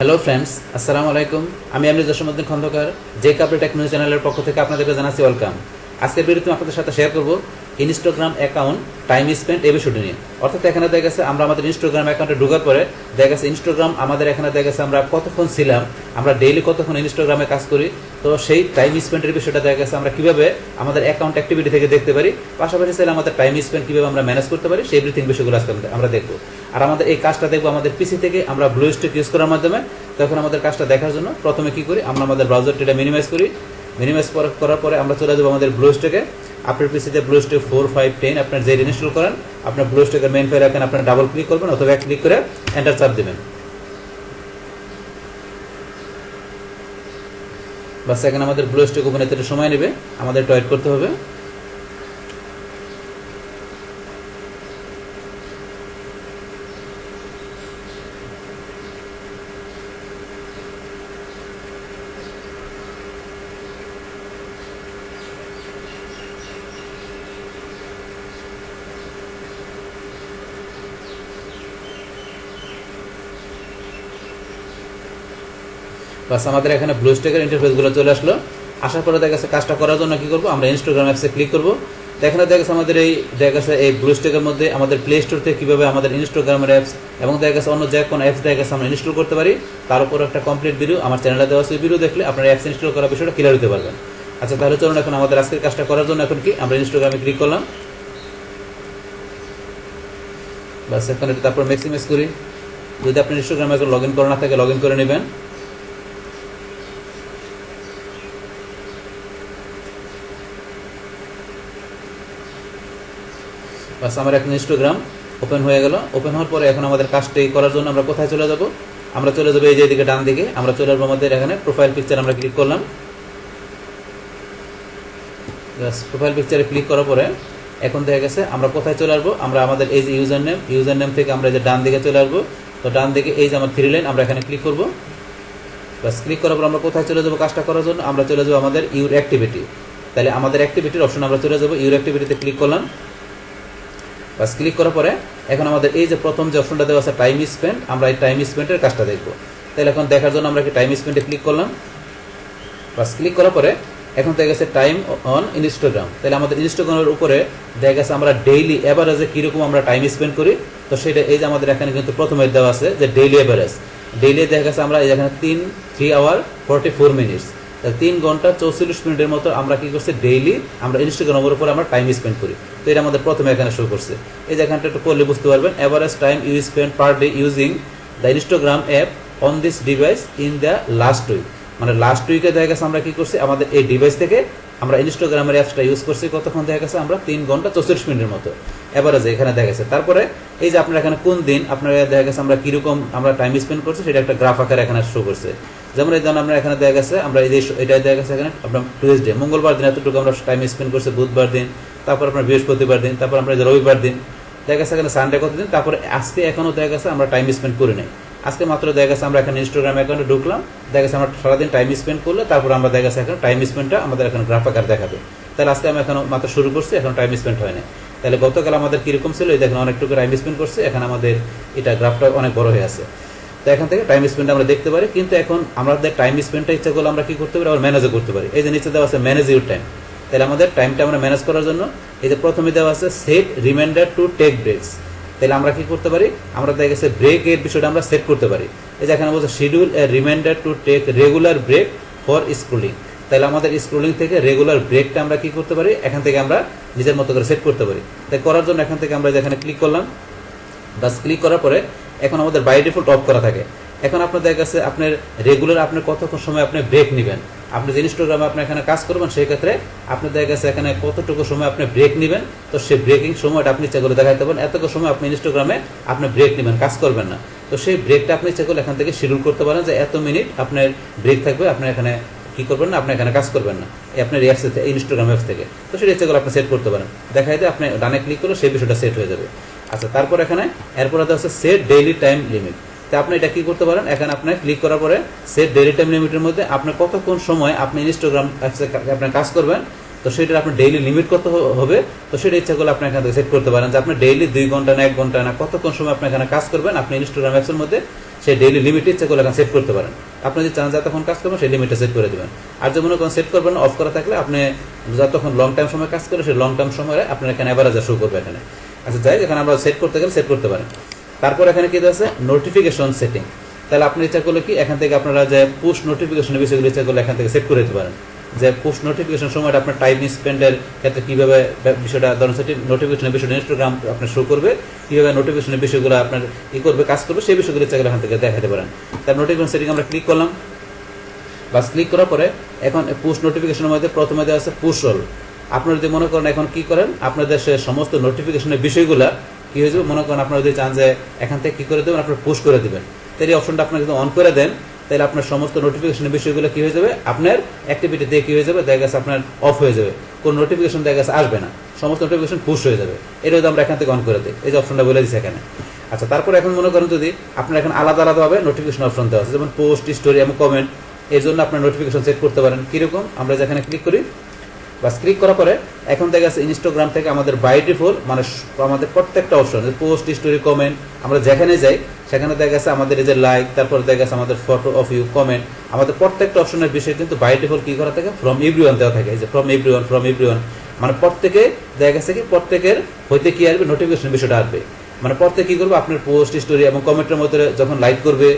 Hello friends, আসসালামু আলাইকুম। আমি জসীমউদ্দিন খন্দকার, যে কাপড় টেকনোলজি চ্যানেলের পক্ষ থেকে আপনাদেরকে জানাচ্ছি ওয়েলকাম। আজকের ভিডিওতে আমি আপনাদের সাথে শেয়ার করব ইনস্টাগ্রাম অ্যাকাউন্ট টাইম স্পেন্ড এই বিষয়টি নিয়ে। অর্থাৎ এখানে দেখা গেছে আমরা আমাদের ইনস্টাগ্রাম অ্যাকাউন্টে ঢোকার পরে দেখা গেছে ইনস্টাগ্রাম আমাদের এখানে দেখা গেছে আমরা কতক্ষণ ছিলাম, আমরা ডেইলি কতক্ষণ ইনস্টাগ্রামে কাজ করি, তো সেই টাইম স্পেন্ডের বিষয়টা দেখা গেছে আমরা কীভাবে আমাদের অ্যাকাউন্ট অ্যাক্টিভিটি থেকে দেখতে পারি, পাশাপাশি চাইলে আমাদের টাইম স্পেন্ড কীভাবে আমরা ম্যানেজ করতে পারি সেই এভরিথিং বিষয়গুলো আজকে আমরা দেখবো। আর আমাদের এই কাজটা দেখবো আমাদের পিসি থেকে আমরা ব্লুস্ট্যাক ইউজ করার মাধ্যমে। তখন আমাদের কাজটা দেখার জন্য প্রথমে কি করি, আমরা আমাদের ব্রাউজারটা মিনিমাইজ করি। মিনিমাইজ করার পরে আমরা চলে যাবো আমাদের ব্লুস্ট্যাকে। আপনার পিসিতে ব্লুস্ট্যাক 4, 5, 10 আপনার যে ইনস্টল করেন, আপনার ব্লুস্ট্যাকের মেইন ফাইল এখানে আপনার ডাবল ক্লিক করবেন অথবা এক ক্লিক করে এন্টার চাপ দেবেন। বাস এখানে আমাদের ব্লুস্ট্যাক ওপেন হতে সময় নেবে, আমাদের ওয়েট করতে হবে। বাস আমাদের এখানে ব্লুস্ট্যাকের ইন্টারফেসগুলো চলে আসলো। আসার পরে দেখা গেছে কাজটা করার জন্য কি করবো, আমরা ইনস্টাগ্রাম অ্যাপসে ক্লিক করবো। এখানে দেখা গেছে আমাদের এই দেখা গেছে এই ব্লুস্ট্যাকের মধ্যে আমাদের প্লে স্টোর থেকে কীভাবে আমাদের ইনস্টাগ্রামের অ্যাপস এবং দেখা গেছে অন্য যে কোনো অ্যাপস দেখা গেছে আমরা ইনস্টল করতে পারি, তার উপর একটা কমপ্লিট ভিডিও আমার চ্যানেলে দেওয়া আছে। ভিডিও দেখলে আপনার অ্যাপস ইনস্টল করার বিষয়টা ক্লিয়ার হতে পারবেন। আচ্ছা, তাহলে চলুন এখন আমাদের আজকের কাজটা করার জন্য এখন কি আমরা ইনস্টাগ্রামে ক্লিক করলাম। বাস এখন এটা তারপর ম্যাক্সিমাইজ করি। যদি আপনি ইনস্টাগ্রামে এখন লগ ইন করা না থাকে লগ ইন করে নেবেন। বাস আমার এখন ইনস্টাগ্রাম ওপেন হয়ে গেল। ওপেন হওয়ার পরে এখন আমাদের কাজটি করার জন্য আমরা কোথায় চলে যাব, আমরা চলে যাবো এই যে এদিকে ডান দিকে। আমরা চলে আসবো আমাদের এখানে প্রোফাইল পিকচার, আমরা ক্লিক করলাম। প্রোফাইল পিকচারে ক্লিক করার পরে এখন দেখা গেছে আমরা কোথায় চলে আসবো, আমরা আমাদের এই যে ইউজার নেম থেকে আমরা যে ডান দিকে চলে আসবো। তো ডান দিকে এই যে আমার 3 লাইন, আমরা এখানে ক্লিক করবো। বাস ক্লিক করার পর আমরা কোথায় চলে যাবো কাজটা করার জন্য, আমরা চলে যাবো আমাদের ইউর অ্যাক্টিভিটি। তাহলে আমাদের অ্যাক্টিভিটির অপশন আমরা চলে যাবো, ইউর অ্যাক্টিভিটিতে ক্লিক করলাম। বাস ক্লিক করার পরে এখন আমাদের এই যে প্রথম যে অপশনটা দেওয়া আছে টাইম স্পেন্ড, আমরা এই টাইম স্পেন্ডের কাজটা দেখবো। তাহলে এখন দেখার জন্য আমরা কি টাইম স্পেন্ডে ক্লিক করলাম। বাস ক্লিক করার পরে এখন দেখা গেছে টাইম অন ইনস্টাগ্রাম। তাহলে আমাদের ইনস্টাগ্রামের উপরে দেখা গেছে আমরা ডেইলি অ্যাভারেজে কীরকম আমরা টাইম স্পেন্ড করি, তো সেটা এই যে আমাদের এখানে কিন্তু প্রথমে দেওয়া আছে যে ডেইলি অ্যাভারেজ। ডেইলি দেখা গেছে আমরা এখানে 3 আওয়ার 44 মিনিটস, 3 ঘন্টা 34 মিনিটের মতো আমরা কি করছি ডেইলি আমরা ইনস্টাগ্রামের উপর আমরা টাইম স্পেন্ড করি। তো এটা আমাদের প্রথমে এখানে শো করছে। এই যে এখানটা একটু করলে বুঝতে পারবেন, average time you spend per day using the Instagram app on this device in the last week. মানে লাস্ট উইকে দেখা গেছে আমরা কি করছি আমাদের এই ডিভাইস থেকে আমরা ইনস্টাগ্রামের অ্যাপসটা ইউজ করছি কতক্ষণ দেখা গেছে আমরা 3 ঘন্টা 34 মিনিটের মতো অ্যাভারেজে এখানে দেখা গেছে। তারপরে এই যে আপনার এখানে কোন দিন আপনার দেখা গেছে আমরা কিরকম আমরা টাইম স্পেন্ড করছি সেটা একটা গ্রাফ আকারে এখানে শো করছে। যেমন এই ধরুন আমরা এখানে দেখা গেছে আমরা এই যে এটা দেখা গেছে এখানে আপনার টুইসডে মঙ্গলবার দিন এতটুকু আমরা টাইম স্পেন্ড করছি, বুধবার দিন, তারপর আপনার বৃহস্পতিবার দিন, তারপর আমরা রবিবার দিন দেখা গেছে এখানে সানডে কতদিন, তারপরে আজকে এখনও দেখা গেছে আমরা টাইম স্পেন্ড করি নাই। আজকে মাত্র দেখা গেছে আমরা এখানে ইনস্টাগ্রাম অ্যাকাউন্টে ঢুকলাম, দেখা গেছে আমরা সারাদিন টাইম স্পেন্ড করলে তারপর আমরা দেখা গেছে এখন টাইম স্পেন্ডটা আমাদের এখন গ্রাফ আকার দেখাবে। তাহলে আজকে আমি এখন মাত্র শুরু করছি, এখন টাইম স্পেন্ড হয় না। তাহলে গতকাল আমাদের কীরকম ছিল, এই দেখেন অনেকটুকু টাইম স্পেন্ড করছে, এখন আমাদের এটা গ্রাফটা অনেক বড় হয়ে আছে। তো এখান থেকে টাইম স্পেন্ড আমরা দেখতে পারি, কিন্তু এখন আমাদের টাইম স্পেন্ডটা ইচ্ছা করলে আমরা কি করতে পারি, আবার ম্যানেজও করতে পারি। এই যে নিচে দেওয়া আছে ম্যানেজ ইউর টাইম। তাহলে আমাদের টাইমটা আমরা ম্যানেজ করার জন্য এই যে প্রথমে দেওয়া আছে set reminder to take breaks. তাহলে আমরা কি করতে পারি, আমরা দেখা গেছে ব্রেক এর বিষয়টা আমরা সেট করতে পারি। এই যে এখানে বলছে schedule a reminder to take regular break for scrolling. তাহলে আমাদের স্ক্রোলিং থেকে রেগুলার ব্রেকটা আমরা কি করতে পারি, এখান থেকে আমরা নিজের মতো করে সেট করতে পারি। তাই করার জন্য এখান থেকে আমরা এখানে ক্লিক করলাম। বাস ক্লিক করার পরে এখন আমাদের বাই ডিফল্ট অফ করা থাকে। এখন আপনার দেখা গেছে আপনার রেগুলার আপনার কতক্ষণ সময় আপনি ব্রেক নেবেন, আপনি যে ইনস্টাগ্রামে আপনি এখানে কাজ করবেন সেই ক্ষেত্রে আপনার দেখা গেছে এখানে কতটুকু সময় আপনি ব্রেক নেবেন, তো সেই ব্রেকিং সময়টা আপনি ইচ্ছা করে দেখাতে পারেন এতটুকু সময় আপনি ইনস্টাগ্রামে আপনি ব্রেক নেবেন, কাজ করবেন না। তো সেই ব্রেকটা আপনি ইচ্ছা করলে এখান থেকে শিডিউল করতে পারেন যে এত মিনিট আপনার ব্রেক থাকবে, আপনি এখানে কি করবেন না, আপনি এখানে কাজ করবেন না আপনার অ্যাপস থেকে ইনস্টাগ্রাম অ্যাপস থেকে। তো সেটা ইচ্ছা করে আপনি সেট করতে পারেন, দেখাই দিয়ে আপনি ডানে ক্লিক করলে সেই বিষয়টা সেট হয়ে যাবে। আচ্ছা, তারপর এখানে এরপরে আছে সেট ডেইলি টাইম লিমিট। তো আপনি এটা কি করতে পারেন, এখানে আপনি ক্লিক করার পরে সেট ডেইলি টাইম লিমিটের মধ্যে আপনি কতক্ষণ সময় আপনি ইনস্টাগ্রাম অ্যাপসে আপনার কাজ করবেন, তো সেটা আপনি ডেইলি লিমিট করতে হবে। তো সেটা ইচ্ছা করলে আপনি এখান থেকে সেট করতে পারেন যে আপনি ডেইলি 2 ঘন্টা না 1 ঘন্টা না কতক্ষণ সময় আপনি এখানে কাজ করবেন আপনি ইনস্টাগ্রাম অ্যাপসের মধ্যে, সেই ডেইলি লিমিট ইচ্ছা করলে এখন সেট করতে পারেন। আপনি যদি চান যতক্ষণ কাজ করবেন সেই লিমিটটা সেট করে দেবেন। আর যে মনে করেন সেট করবেন অফ করা থাকলে আপনি যতক্ষণ লং টাইম সময় কাজ করে সেই লং টাইম সময়ে আপনার এখানে অ্যাভারেজে শো করবে এখানে। আচ্ছা যাই, এখানে আমরা সেট করতে গেলে সেট করতে পারেন। তারপর এখানে কি আছে নোটিফিকেশন সেটিং। তাহলে আপনি ইচ্ছা করলে কি এখান থেকে আপনারা যে পুশ নোটিফিকেশনের বিষয়গুলো ইচ্ছা করলে এখান থেকে সেট করে দিতে পারেন। যে পুশ নোটিফিকেশন সময়টা আপনার টাইম স্পেন্ডের ক্ষেত্রে কীভাবে বিষয়টা ধরুন সেটি নোটিফিকেশনের বিষয়টা ইনস্টাগ্রাম আপনার শো করবে, কীভাবে নোটিফিকেশনের বিষয়গুলো আপনার করবে কাজ করবে সেই বিষয়গুলো ইচ্ছা করলে এখান থেকে দেখাতে পারেন। তার নোটিফিকেশন সেটিং আমরা ক্লিক করলাম, বাস ক্লিক করার পরে এখন পুশ নোটিফিকেশনের মধ্যে প্রথমে দেওয়া আছে পুশ রোল। আপনারা যদি মনে করেন এখন কি করেন আপনাদের সে সমস্ত নোটিফিকেশনের বিষয়গুলো কি হয়ে যাবে, মনে করেন আপনারা যদি চান যে এখান থেকে কি করে দেবেন আপনারা পুশ করে দেবেন, তাহলে এই অপশনটা আপনারা যদি অন করে দেন তাহলে আপনার সমস্ত নোটিফিকেশনের বিষয়গুলো কি হয়ে যাবে আপনার অ্যাক্টিভিটি দিয়ে কি হয়ে যাবে দেখা গেছে আপনার অফ হয়ে যাবে, কোন নোটিফিকেশন দেখা গেছে আসবে না, সমস্ত নোটিফিকেশন পুশ হয়ে যাবে। এটা যদি আমরা এখান থেকে অন করে দিই, এই যে অপশনটা বলে দিচ্ছি এখানে। আচ্ছা তারপর এখন মনে করেন যদি আপনার এখানে আলাদা আলাদাভাবে নোটিফিকেশন অপশন দেওয়া আছে, যেমন পোস্ট, স্টোরি এবং কমেন্ট, এর জন্য আপনার নোটিফিকেশন সেট করতে পারেন। কীরকম আমরা যেখানে ক্লিক করি, বাস ক্লিক করার পরে এখন দেখা যাচ্ছে ইনস্টাগ্রাম থেকে আমাদের বাই ডিফল্ট মানে আমাদের প্রত্যেকটা অপশন পোস্ট, স্টোরি, কমেন্ট আমরা যেখানে যাই সেখানে দেখা গেছে আমাদের এই যে লাইক, তারপর দেখা গেছে আমাদের ফটো অফ ইউ, কমেন্ট, আমাদের প্রত্যেকটা অপশনের বিষয়ে কিন্তু বাই ডিফল্ট কি করা থাকে ফ্রম এভরিওয়ান দেওয়া থাকে। যে ফ্রম এভরিওয়ান মানে প্রত্যেকে দেখা গেছে কি প্রত্যেকের হইতে কি আসবে নোটিফিকেশন বিষয়টা আসবে, মানে প্রত্যেকে কি করবে আপনার পোস্ট, স্টোরি এবং কমেন্টের মধ্যে যখন লাইক করবে,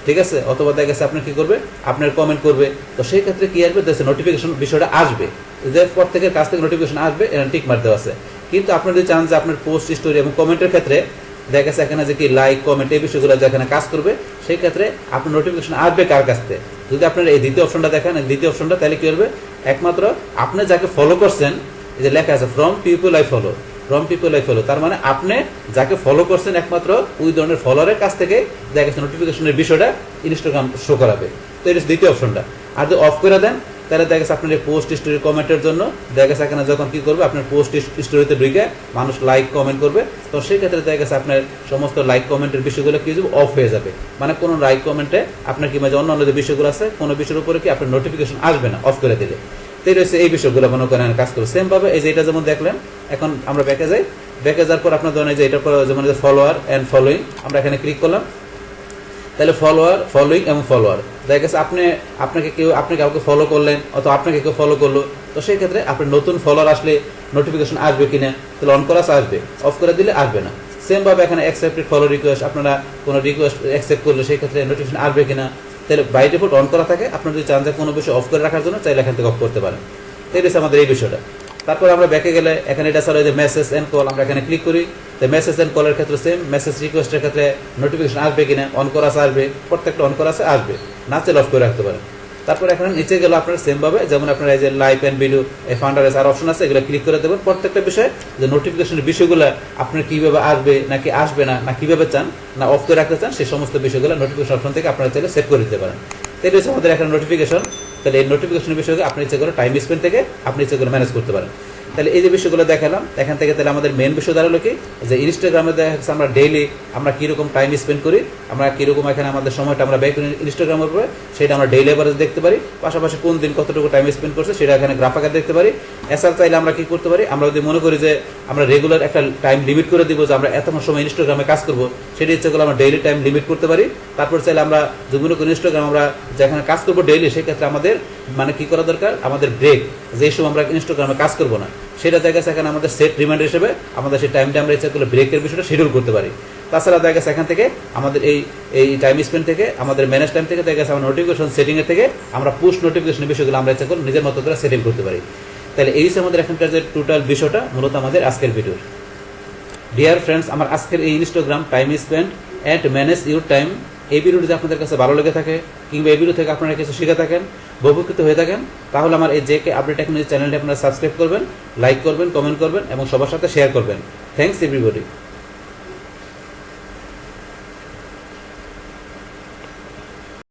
ঠিক আছে, অথবা দেখা গেছে আপনার কি করবে আপনার কমেন্ট করবে, তো সেই ক্ষেত্রে কি আসবে দেখছে নোটিফিকেশন বিষয়টা আসবে, যে প্রত্যেকের কাছ থেকে নোটিফিকেশন আসবে এখানে টিক মার দেওয়া আছে। কিন্তু আপনার যদি চান যে আপনার পোস্ট, স্টোরি এবং কমেন্টের ক্ষেত্রে দেখা গেছে এখানে যে কি লাইক, কমেন্ট এই বিষয়গুলো যেখানে কাজ করবে সেই ক্ষেত্রে আপনার নোটিফিকেশন আসবে কার কাছ থেকে, যদি আপনার এই দ্বিতীয় অপশনটা দেখেন, দ্বিতীয় অপশনটা তাহলে কি করবে একমাত্র আপনি যাকে ফলো করছেন, এই যে লেখা আছে from people I follow, from people I follow, তার মানে আপনি যাকে ফলো করছেন একমাত্র ওই ধরনের ফলোয়ারের কাছ থেকে দেখা গেছে নোটিফিকেশনের বিষয়টা ইনস্টাগ্রাম শো করাবে। তো এটা দ্বিতীয় অপশনটা। আর যদি অফ করে দেন তাহলে দেখা গেছে আপনার এই পোস্ট, স্টোরি, কমেন্টের জন্য দেখা গেছে এখানে যখন কি করবে আপনার পোস্ট, স্টোরিতে ঢুকে মানুষ লাইক, কমেন্ট করবে, তো সেই ক্ষেত্রে দেখা গেছে আপনার সমস্ত লাইক, কমেন্টের বিষয়গুলো কি যাবে অফ হয়ে যাবে, মানে কোনো লাইক, কমেন্টে আপনার কি মাঝে অন্য যে বিষয়গুলো আছে কোনো বিষয়ের উপরে কি আপনার নোটিফিকেশন আসবে না অফ করে দিলে। তো রয়েছে এই বিষয়গুলো মনে করেন কাজ করবে সেম ভাবে। এই যে এটা যেমন দেখলেন, এখন আমরা ব্যাকে যাই, ব্যাকে যাওয়ার পর আপনার ধরেন যে এটার পর যেমন ফলোয়ার অ্যান্ড ফলোইং আমরা এখানে ক্লিক করলাম, তাহলে ফলোয়ার, ফলোইং এবং ফলোয়ার দেখা গেছে আপনি কাউকে ফলো করলেন অথবা আপনাকে কেউ ফলো করলো, তো সেই ক্ষেত্রে আপনার নতুন ফলোয়ার আসলে নোটিফিকেশন আসবে কিনা, তাহলে অন করা আসবে, অফ করে দিলে আসবে না। সেম ভাবে এখানে অ্যাকসেপ্টেড ফলো রিকোয়েস্ট, আপনারা কোনো রিকোয়েস্ট অ্যাকসেপ্ট করলে সেই ক্ষেত্রে নোটিফিকেশন আসবে কিনা, তাহলে বাই ডিফল্ট অন করা থাকে। আপনার যদি চান যে কোনো বিষয় অফ করে রাখার জন্য চাইলে এখান থেকে অফ করতে পারেন। এই রয়েছে আমাদের এই বিষয়টা। তারপর আমরা ব্যাকে গেলে এখানে এটা ছাড়া যে মেসেজ এন্ড কল আমরা এখানে ক্লিক করি, তো মেসেজ এন্ড কলের ক্ষেত্রে সেম, মেসেজ রিকোয়েস্টের ক্ষেত্রে নোটিফিকেশন আসবে কিনা অন করা আসবে, প্রত্যেকটা অন করা আসবে, না চাইলে অফ করে রাখতে পারেন। তারপর এখানে নিচে গেলে আপনার সেম ভাবে যেমন আপনার এই যে লাইভ এন্ড ভিডিও এই ফান্ডারেস আর অপশন আছে, এগুলো ক্লিক করে দেবেন। প্রত্যেকটা বিষয়ে যে নোটিফিকেশনের বিষয়গুলো আপনার কিভাবে আসবে নাকি আসবে না, না কিভাবে চান না অফ করে রাখতে চান, সেই সমস্ত বিষয়গুলো নোটিফিকেশন অপশন থেকে আপনারা চাইলে সেট করে দিতে পারেন। এটা হচ্ছে আমাদের এখানে নোটিফিকেশন। তাহলে এই নোটিফিকেশনের বিষয়গুলো আপনি ইচ্ছে করে টাইম স্পেন্ড থেকে আপনি ইচ্ছে করে ম্যানেজ করতে পারেন। তাহলে এই যে বিষয়গুলো দেখালাম এখান থেকে, তাহলে আমাদের মেন বিষয় দাঁড়ালো কি যে ইনস্টাগ্রামে দেখা যাচ্ছে আমরা ডেইলি আমরা কীরকম টাইম স্পেন্ড করি, আমরা কীরকম এখানে আমাদের সময়টা আমরা ব্যয় করি ইনস্টাগ্রামের উপরে, সেটা আমরা ডেইলি এভারেজ দেখতে পারি, পাশাপাশি কোন দিন কতটুকু টাইম স্পেন্ড করছে সেটা এখানে গ্রাফ আকারে দেখতে পারি। এছাড়া চাইলে আমরা কি করতে পারি, আমরা যদি মনে করি যে আমরা রেগুলার একটা টাইম লিমিট করে দিব যে আমরা এতক্ষণ সময় ইনস্টাগ্রামে কাজ করবো, সেটা ইচ্ছে করলে আমরা ডেইলি টাইম লিমিট করতে পারি। তারপর চাইলে আমরা যদি মনে করি ইনস্টাগ্রাম আমরা যেখানে কাজ করবো ডেইলি, সেক্ষেত্রে আমাদের মানে কি করা দরকার, আমাদের ব্রেক যে সময় আমরা ইনস্টাগ্রামে কাজ করবো না সেটা দেখা গেছে এখানে আমাদের সেট রিমাইন্ডার হিসেবে আমাদের সেই টাইমটা আমরা ইচ্ছা করলে ব্রেকের বিষয়টা শিডিউল করতে পারি। তাছাড়া দেখা গেছে এখান থেকে আমাদের এই টাইম স্পেন্ড থেকে আমাদের ম্যানেজ টাইম থেকে দেখা গেছে আমরা নোটিফিকেশন সেটিংয়ের থেকে আমরা পুশ নোটিফিকেশনের বিষয়গুলো আমরা ইচ্ছা করে নিজের মতো করে সেটিং করতে পারি। তাহলে এই হচ্ছে আমাদের এখানকার যে টোটাল বিষয়টা মূলত আমাদের আজকের ভিডিওর। ডিয়ার ফ্রেন্ডস, আমার আজকের এই Instagram time spend and manage your time এই ভিডিওটি যদি আপনাদের কাছে ভালো লেগে থাকে কিংবা এই ভিডিও থেকে আপনারা কিছু শিখে থাকেন, উপকৃত হয়ে থাকেন, তাহলে আমার এই জেকে আপডেট টেকনোলজি চ্যানেলটি আপনারা সাবস্ক্রাইব করবেন, লাইক করবেন, কমেন্ট করবেন এবং সবার সাথে শেয়ার করবেন। Thanks everybody.